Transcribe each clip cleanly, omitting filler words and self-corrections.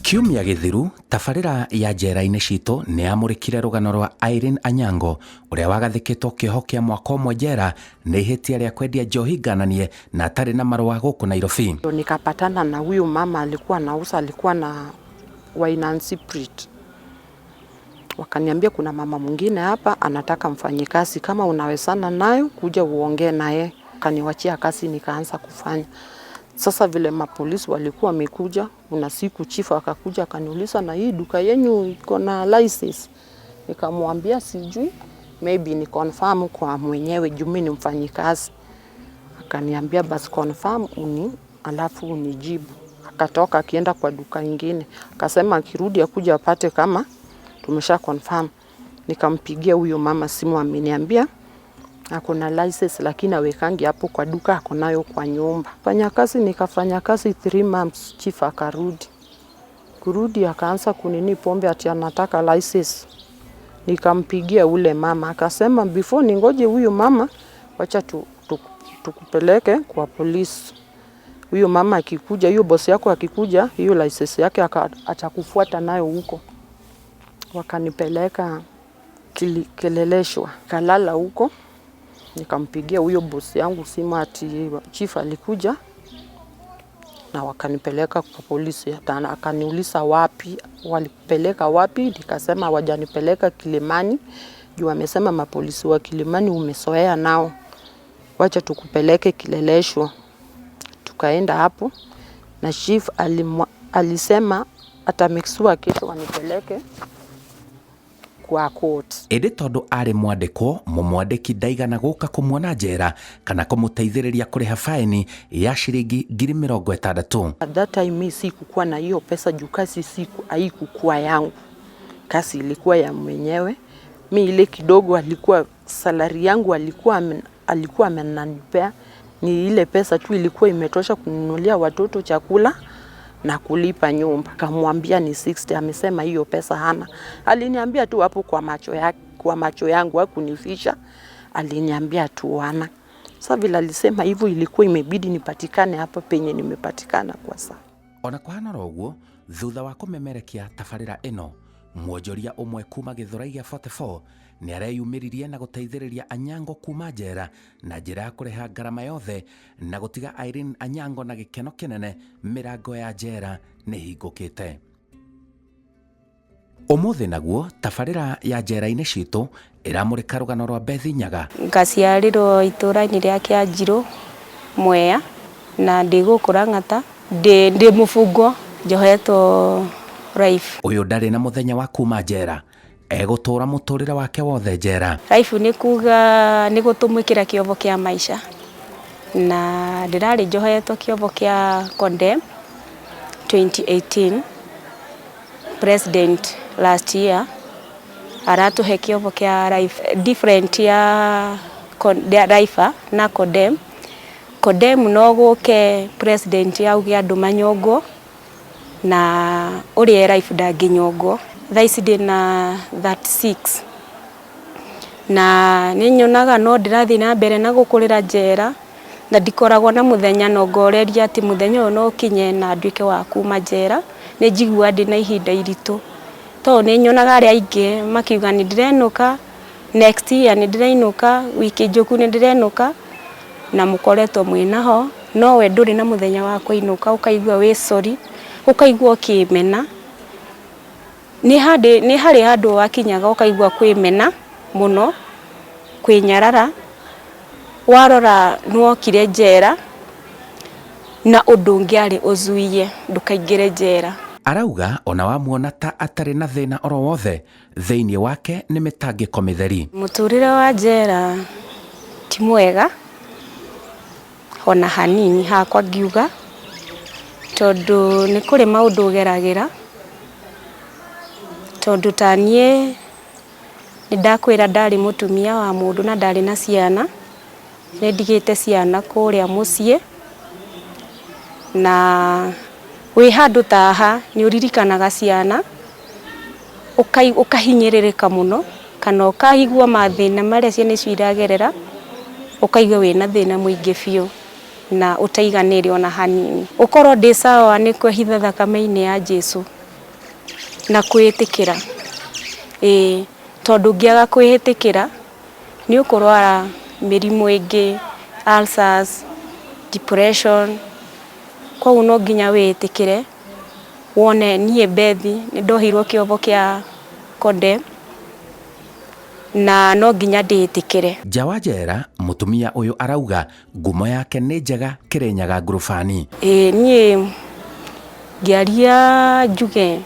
Kiumia githiru tabarira ya njera-inĩ citũ nĩ amũrĩkire rũgano rwa Irene Anyango ũrĩa wagathĩkĩtwo kĩoho kĩa mwaka ũmwe njera nĩ ihĩtia rĩa kwendia njohi ngananie na atarĩ na marũa gũkũ Nairobi. Nikapatana na huyu mama alikuwa na wine and spirit. Wakaniambia kuna mama mwingine hapa anataka mfanyikazi, kama unawezana nayo kuja uongee naye. Kaniwachia kazi nikaanza kufanya. Sasa vile mapolisi walikuwa wamekuja, kuna siku chifu akakuja akaniuliza, na hii duka yenu iko na license? Nikamwambia sijui, maybe ni confirm kwa mwenyewe juu mimi ni mfanyikazi. Akaniambia basi confirm alafu unijibu. Akatoka akienda kwa duka nyingine. Akasema akirudi akuja apate kama tumesha confirm. Nikampigia huyo mama simu, ameniambia akona license lakini awekangi hapo kwa duka, akonayo kwa nyumba. Fanya kazi, nikafanya kazi 3 months, chief akarudi. Kurudi akaanza kunini pombe ati anataka license. Nikampigia ule mama, akasema before ningoje huyo mama, wacha tukupeleke kwa polisi. Huyo mama akikuja, hiyo boss yako akikuja, hiyo license yake atakufuata nayo huko. Wakanipeleka Kileleshwa, kalala huko. Nikampigia huyo boss yangu simu ati chief alikuja, na wakanipeleka kwa polisi. Akaniuliza wapi, walipeleka wapi? Nikasema hawajanipeleka Kilimani, juu amesema mapolisi wa Kilimani umesoea nao, wacha tukupeleke Kileleshwa. Tukaenda hapo na chief alisema atamixua kesho wanipeleke kwa court. Ĩndĩ tondũ arĩ mwandĩkwo, mũmwandĩki ndaigana gũka kũmuona njera kana kũmũteithĩrĩria kũrĩha faini ya shilingi 60,000. At that time mimi sikukuwa na hiyo pesa juu kazi haikukuwa yangu. Kazi ilikuwa ya mwenyewe. Mimi ile kidogo alikuwa salary yangu alikuwa amenanipea, ni ile pesa tu ilikuwa imetosha kununulia watoto chakula na kulipa nyumba. Kamwambia ni 60, amesema hiyo pesa hana. Aliniambia tu hapo kwa macho yangu hakunifisha. Aliniambia tu hana. Sasa vile alisema hivyo, ilikuwa imebidi nipatikane hapa penye nimepatikana kwa sasa. Ona kũhana roguo, thutha wa kũmemerekia tabarĩra ĩno, mwonjoria ũmwe kuma Gĩthũrai gĩa 44 nĩ areyumĩririe na gũteithĩrĩria Anyango kuma njera na njĩra ya kũrĩha ngarama yothe na gũtiga Irene Anyango na gĩkeno kĩnene. Mĩrango ya njera nĩ hingũkĩte. Ũmũthĩ naguo tabarĩra ya njera-inĩ citũ ĩramũrĩka rũgano rwa Bethi Nyaga. Ngaciarĩrwo itũra-inĩ rĩa Kĩanjirũ, Mwea, na ndigũkũra Ng'ata, ndĩ mũbungo njohetwo life. Ũyũ ndarĩ na mũthenya wa kuma njera, egũtũra mũtũrĩre wake wothe njera. Life nĩ kuga nĩ gũtũmwĩkĩra kĩovo kĩa maica, na ndĩrarĩ njohetwo kĩovo kĩa condemn 2018. President last year aratuhe kĩovo kĩa life different ya life na condemn. Condemn no gũke president auge andũ manyongwo, na ũrĩa life ndangĩnyongwo. Thaa ici ndĩna 36 na nĩ nyonaga no ndĩrathiĩ na mbere na gũkũrĩra njera, na ndikoragwo na mũthenya no ngoreria ati mũthenya ũyũ no kinye na nduĩke wa kuma njera. Nĩ njigua ndĩ na ihinda iritũ, to nĩ nyonaga arĩa aingĩ makiuga nĩ ndĩrenũka next year, nĩ ndĩreinũka wiki njũku, nĩ ndĩrenũka, na mũkoretwo mwĩnaho, no we ndũrĩ na mũthenya wa kũinũka, ũkaigua wĩ sorry, ũkaigua ũkĩmena. Nĩ harĩ handũ wakinyaga ũkaigua kwĩmena mũno, kwĩnyarara, warora nĩwokire njera na ũndũ ũngĩarĩ ũzuiye ndũkaingĩre njera. Arauga ona wamuona ta atarĩ na thĩna oro wothe, thĩinĩ wake nĩ mĩtangĩko mĩtheri. Mũtũrĩre wa njera ti mwega ona hanini hakwa ngiuga, tondũ nĩ kũrĩ maũndũ ũgeragĩra, tondũ taniĩ nĩ ndakwĩra ndarĩ mũtumia wa mũndũ na ndarĩ na ciana, nĩ ndigĩte ciana kũrĩa mũciĩ, na wĩ handũ taha nĩ ũririkanaga ciana, ũkahinyĩrĩrĩka mũno, kana ũkaigua mathĩna marĩa ciana icio iragerera, ũkaigua wĩna thĩna mũingĩ biũ na ũtaiganĩre ona hanini. Ũkorwo ndĩ sawa nĩ kwĩhitha thakame-inĩ ya Jesũ, na kwĩtĩkĩra. Tondũ ngĩaga kwĩtĩkĩra nĩ ũkũrwara mĩrimũ ĩngĩ, ulcers, depression. Koguo no nginya wĩtĩkĩre wone niĩ Bethi nĩ ndohirwo kĩobo kĩa Condem na no nginya ndĩtĩkĩre. Nja wa njera mũtumia ũyũ arauga ngumo yake nĩ njega Kĩrĩnyaga ngurubani. Niĩ ngĩaria njuge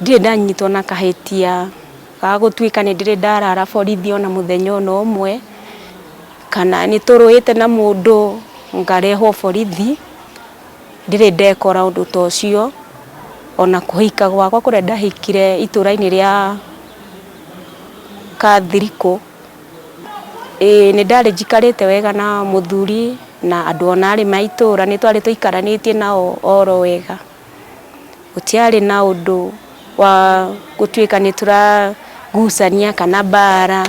ndirĩ ndanyitwo na kahĩtia ga gũtuĩka nĩ ndĩrĩ ndarara borithi ona mũthenya ona ũmwe, kana nĩ tũrũĩte na mũndũ ngarehwo borithi. Ndirĩ ndekora ũndũ ta ũcio, ona kũhika gwakwa kũrĩa ndahikire itũra-inĩ rĩa Kathiriko. Nĩ ndarĩ njikarĩte wega na mũthuri na andũ ona arĩ maitũra, nĩ twarĩ tũikaranĩtie nao oro wega. Gũtiarĩ na ũndũ wa gũtuĩka nĩ tũragucania kana mbara,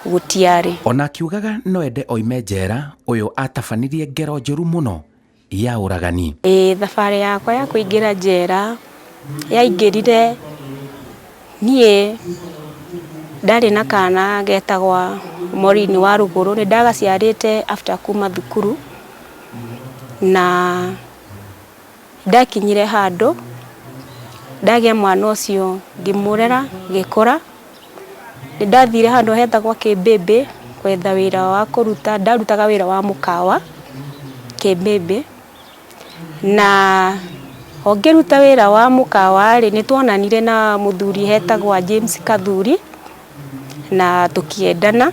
gũtiarĩ. Ona akiugaga no ende oime njera ũyũ atabanirie ngero njũru mũno ya ũragani. Thabarĩ yakwa ya kũingĩra njera yaingĩrire niĩ ndarĩ na kana getagwa Morini wa Rũgũrũ. Nĩ ndagaciarĩte after kuma thukuru, na ndakinyire handũ ndagĩa mwana ũcio ngĩmũrera gĩkũra. Nĩ ndathire handũ hetagwo Kĩmbĩmbĩ kwetha wĩra wa kũruta. Ndarutaga wĩra wa mũkawa Kĩmbĩmbĩ, na ngĩruta wĩra wa mũkawa nĩ tuonanire na mũthuri hetagwa James Kathuri na tũkiendana.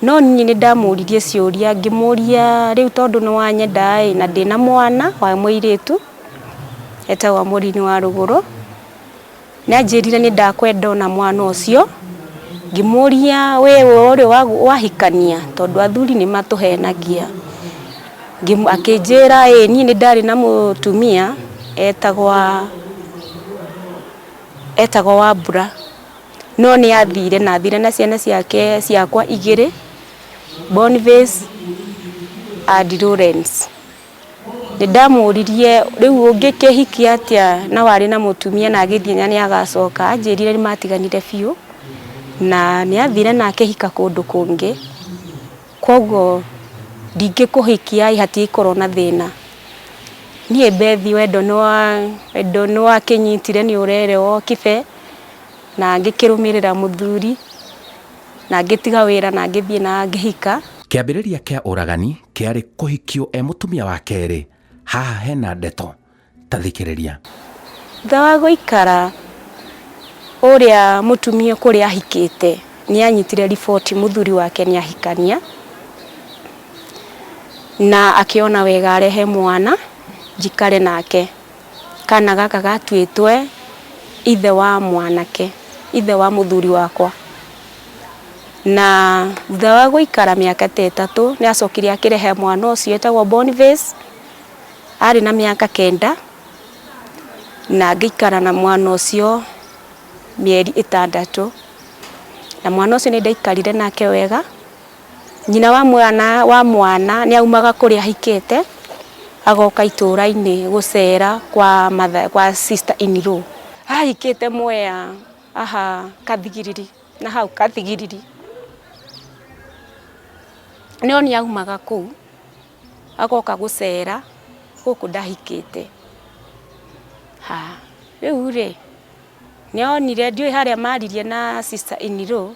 No niĩ nĩ ndamũririe ciũria, ngĩmũria rĩu tondũ nĩ wanyenda na ndĩna mwana wa mũirĩtu etagwa Morini wa Rũgũrũ, na njĩrire nĩ ndakwenda ona mwana ũcio. Ngĩmũria wewe ũrĩ wahikania, tondũ athuri nĩ matũhenagia. Akĩnjĩra niĩ nĩ ndarĩ na mũtumia etagwa Wambura, no nĩ athire na ciana ciakwa igĩrĩ, Boniface and Lawrence. Nĩ ndamũririe rĩu ũngĩkĩhikia atĩa na warĩ na mũtumia na agĩthiĩ na nĩ agacoka. Anjĩrire nĩ matiganire biũ na nĩ athire na akĩhika kũndũ kũngĩ, koguo ndingĩkũhikia hatigĩkorwo na thĩna. Niĩ Bethi wendo nĩ wakĩnyitire nĩ ũrerewo Kibe, na ngĩkĩrũmĩrĩra mũthuri na ngĩtiga wĩra na ngĩthiĩ na ngĩhika. Kĩambĩrĩria kĩa ũragani kĩarĩ kũhikio mũtumia wa kerĩ. Haha hena ndeto, ta thikĩrĩria. Thutha wa gũikara ũrĩa mũtumia kũrĩa ahikĩte nĩ anyitire riboti mũthuri wake nĩ ahikania, na akiona wega arehe mwana njikare nake. Kana gaka gatuĩtwe ithe wa mwanake, ithe wa mũthuri wakwa. Na thutha wa gũikara mĩaka ta 3 nĩ acokire akĩrehe mwana ũcio etagwo Boniface, arĩ na mĩaka 9, na ngĩikara na mwana ũcio mĩeri 6, na mwana ũcio nĩ ndaikarire nake wega. Nyina wa mwana nĩ aumaga kũrĩa ahikĩte agoka itũra-inĩ gũcera kwa sister in-law. Ahikĩte Mwea Kathigiriri, na hau Kathigiriri no nĩ aumaga kũu agoka gũcera gũkũ ndahikĩte. Rĩu rĩ nĩ onire ndiũĩ harĩa maririe na sister in-law,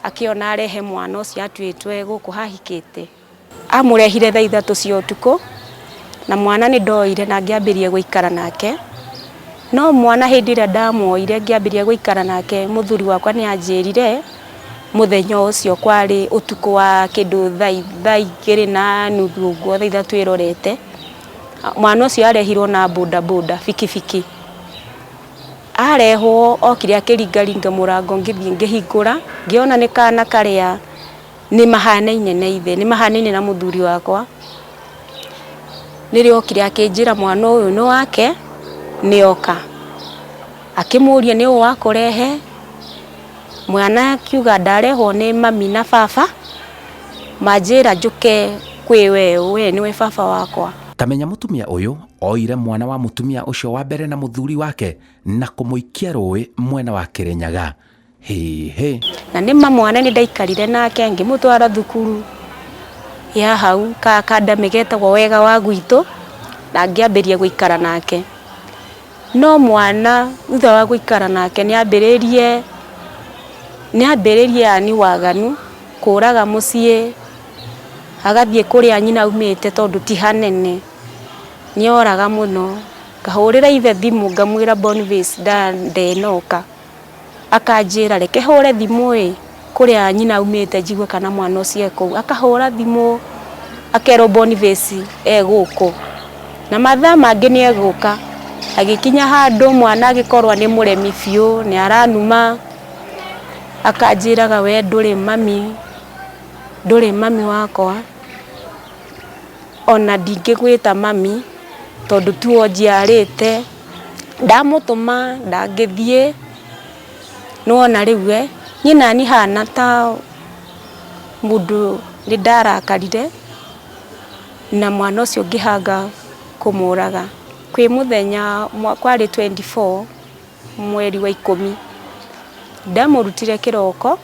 akiona arehe mwana ũcio atuĩtwe gũkũ hahikĩte. Amũrehire thaa 3 cia ũtukũ, na mwana nĩ ndoire na ngĩambĩrĩria gũikara nake. No mwana hĩndĩ ĩrĩa ndamuoire ngĩambĩrĩria gũikara nake, mũthuri wakwa nĩ anjĩrire mũthenya ũcio kwarĩ ũtukũ wa kĩndũ thaa 2:30 ũguo, thaa 3 ĩrorete. Mwana ũcio arehirwo na bodaboda bikibiki. Arehwo okire akĩringaringa mũrango, ngĩthiĩ ngĩhingũra, ngĩona nĩ kana karĩa nĩ mahanaine na ithe, nĩ mahanaine na mũthuri wakwa. Nĩrĩo okire akĩnjĩra mwana ũyũ nĩ wake, nĩoka. Akĩmũria nĩ ũũ wakũrehe? Mwana akiuga ndarehwo nĩ mami na baba, manjĩra njũke kwĩ we nĩwe baba wakwa. tamenya mutumia uyu oire mwana wa mutumia ucio wa mbere na muthuri wake na kumuikia rũĩ mwena wa Kirinyaga. Na nĩ mwana nĩ ndaikarire nake ngĩmũtwara thukuru ya hau academy getagwo Wega wa Gwitũ na ngĩambĩrĩria gũikara nake. No mwana thutha wa gũikara nake nĩ ambĩrĩrie ani waganu kũraga mũciĩ agathiĩ kũrĩa nyina aumĩte tondũ ti hanene nĩ oraga mũno. Ngahũrĩra ithe thimũ ngamwĩra Boniface ndenoka, akanjĩra reke hũre thimũ kũrĩa nyina aumĩte njigue kana mwana ũcio kũu. Akahũra thimũ akerwo Boniface gũkũ na mathaa mangĩ nĩ egũka. Agĩkinya handũ mwana agĩkorwo nĩ mũremi biũ nĩ aranuma, akanjĩraga we ndũrĩ mami wakwa, ona ndingĩgwĩta mami tondũ tuo njiarĩte. Ndamũtũma ndangĩthiĩ, nona rĩu nyina nĩ hana ta mũndũ nĩ ndarakarire na mwana ũcio ngĩhanga kũmũraga. Kwĩ mũthenya kwarĩ 24 mweri wa 10 ndamũrutire kĩroko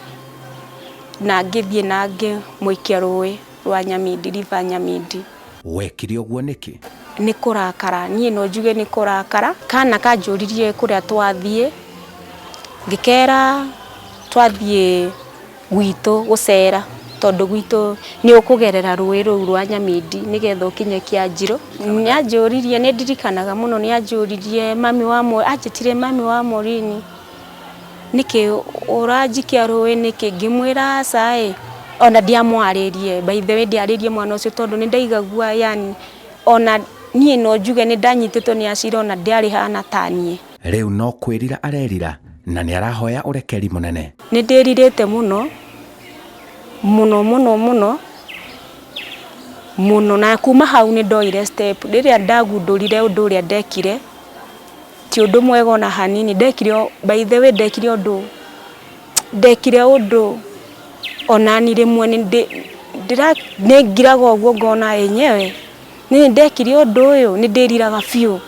na ngĩthiĩ na ngĩmũikia rũĩ rwa Nyamindi, river Nyamindi. Wekire ũguo nĩkĩ? Nĩ kũrakara, niĩ no njuge nĩ kũrakara. Kana kanjũririe kũrĩa twathiĩ, ngĩkera twathiĩ gwitũ gũcera tondũ gwitũ nĩ ũkũgerera rũĩ rũu rwa Nyamindi nĩgetha ũkinye Kĩanjĩrũ. Nĩ anjũririe, nĩ ndirikanaga mũno, nĩ anjũririe anjĩtire mami wa Morini nĩkĩ ũranjikia rũĩ nĩkĩ? Ngĩmwĩra aca ona ndiamwarĩrie, by the way ndiarĩrie mwana ũcio tondũ nĩ ndaigagua yani ona niĩ no njuge nĩ ndanyitĩtwo nĩ acira ona ndiarĩ hana taniĩ. Rĩu no kwĩrira arerira na nĩ arahoya ũrekeri mũnene. Nĩ ndĩrirĩte mũno na kuma hau nĩ ndoire step. Rĩrĩa ndagundũrire ũndũ ũrĩa ndekire ti ũndũ mwega ona hanini. Ndekire, by the way ndekire ũndũ ona ni rĩmwe nĩ ngiraga ũguo ngona yenyewe nĩ ndekire ũndũ ũyũ nĩ ndĩriraga biũ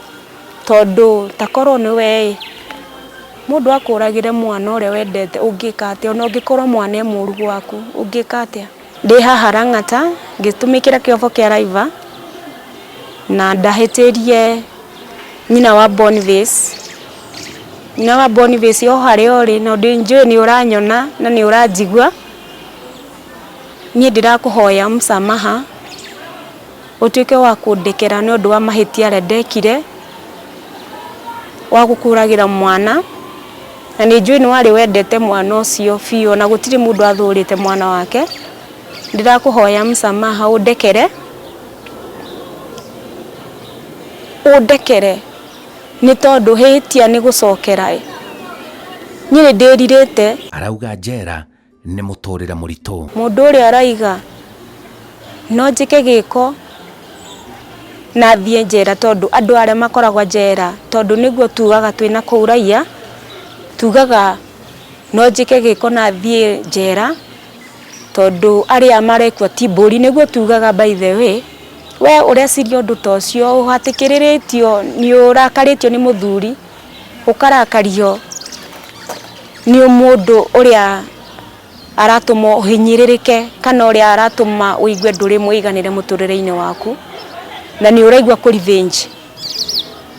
tondũ takorwo nĩ we mũndũ akũragire mwana ũrĩa wendete ũngĩka atĩa? Ona ũngĩkorwo mwana mũru gwaku ũngĩka atĩa? Ndĩ haha Lang'ata ngĩtũmĩkĩra kĩobo kĩa Raiva na ndahĩtĩrie nyina wa Boniface. Nyina wa Boniface o harĩa ũrĩ na njũĩ nĩ ũranyona na nĩ ũranjigua. Niĩ ndĩrakũhoya msamaha ũtuĩke wa kũndekera nĩ ũndũ wa mahĩtia arĩa ndekire wa gũkũragĩra mwana, na nĩ njũĩ nĩ warĩ wendete mwana ũcio biũ na gũtirĩ mũndũ athũrĩte mwana wake. Ndĩrakũhoya msamaha ũndekere nĩ tondũ hĩtia nĩ gũcokera. Niĩ nĩ ndĩrirĩte. Arauga njera nĩ mũtũrĩre mũritũ. Mũndũ ũrĩa araiga no njĩke gĩko na thiĩ njera tondũ andũ arĩa makoragwo njera tondũ nĩguo tugaga twĩna kũu raiya, tugaga no njĩke gĩko na thiĩ njera tondũ arĩa marekwo ti mbũri, nĩguo tugaga. By the way we ũreciria ũndũ ta ũcio ũhatĩkĩrĩrĩtio nĩ ũrakarĩtio nĩ mũthuri, ũkarakario nĩ mũndũ ũrĩa aratũma ũhinyĩrĩrĩke kana ũrĩa aratũma ũigue ndũrĩ mũiganĩre mũtũrĩre-inĩ waku na nĩ ũraigua kũ revenge.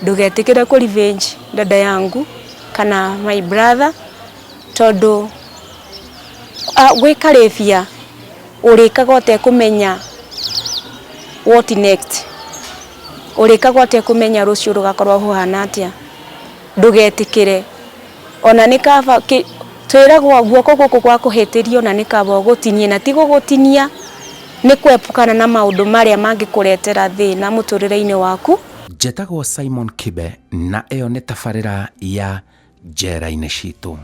Ndũgetĩkĩre kũ revenge dada yangu kana my brother tondũ gwĩkarĩbia ũrĩkaga ũtekũmenya what next, ũrĩkaga ũtekũmenya rũciũ rũgakorwo rũhana atĩa. Ndũgetĩkĩre ona nĩ kaba twĩragwo guoko gũkũ gwa kũhĩtĩrio na nĩ kaba ũgũtinie na ti gũgũtinia, nĩ kwepukana na maũndũ marĩa mangĩkũretera thĩna mũtũrĩre-inĩ waku. Njĩtagwo Simon Kibe na ĩyo nĩ tabarĩra ya njera-inĩ citũ.